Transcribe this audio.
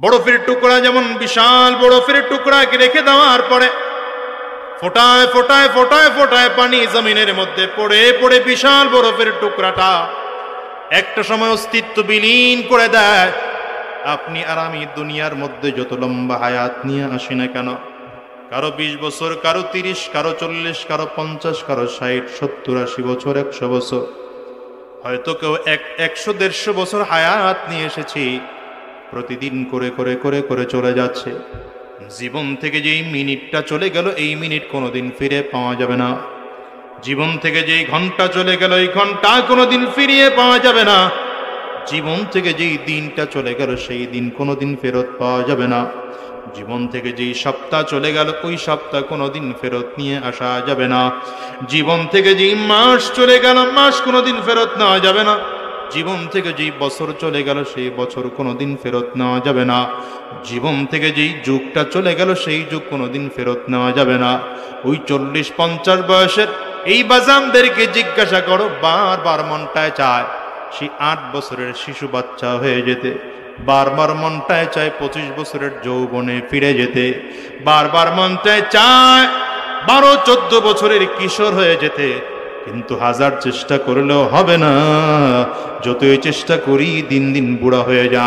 বরফের টুকরা যেমন বিশাল বরফের টুকরাকে রেখে দেওয়ার পরে ফোটায় ফোটায় ফোটায় ফোটায় পানি জমিনের মধ্যে পড়ে পড়ে বিশাল বরফের টুকরাটা একটা সময় অস্তিত্ব বিলীন করে দেয়। আপনি আর আমি দুনিয়ার মধ্যে যত লম্বা হায়াত নিয়ে আসি না কেন, কারো 20 বছর, কারো 30, কারো 40, কারো 50, কারো 60, 70, 80 বছর, 100 বছর, হয়তো কেউ 100-150 বছর হায়াত নিয়ে এসেছি। প্রতিদিন করে করে করে করে চলে যাচ্ছে। জীবন থেকে যেই মিনিটটা চলে গেল, এই মিনিট কোনোদিন ফিরে পাওয়া যাবে না। জীবন থেকে যেই ঘন্টা চলে গেল, এই ঘন্টা কোনোদিন ফিরিয়ে পাওয়া যাবে না। জীবন থেকে যেই দিনটা চলে গেল, সেই দিন কোনোদিন ফেরত পাওয়া যাবে না। জীবন থেকে যেই সপ্তাহ চলে গেল, ওই সপ্তাহ কোনোদিন ফেরত নিয়ে আসা যাবে না। জীবন থেকে যেই মাস চলে গেল, মাস কোনোদিন ফেরত নেওয়া যাবে না। জীবন থেকে যেই বছর চলে গেল, সেই বছর কোনোদিন ফেরত নেওয়া যাবে না। জীবন থেকে যেই যুগটা চলে গেল, সেই যুগ কোনোদিন ফেরত নেওয়া যাবে না। ওই 40-50 বয়সের এই বাজামদেরকে জিজ্ঞাসা করো, বারবার মনটায় চায় সেই 8 বছরের শিশু বাচ্চা হয়ে যেতে, বারবার মনটায় চায় 25 বছরের যৌবনে ফিরে যেতে, বারবার মনটায় চায় 12-14 বছরের কিশোর হয়ে যেতে। কিন্তু হাজার চেষ্টা করলেও হবে না। যতই চেষ্টা করি দিন দিন বুড়া হয়ে যায়।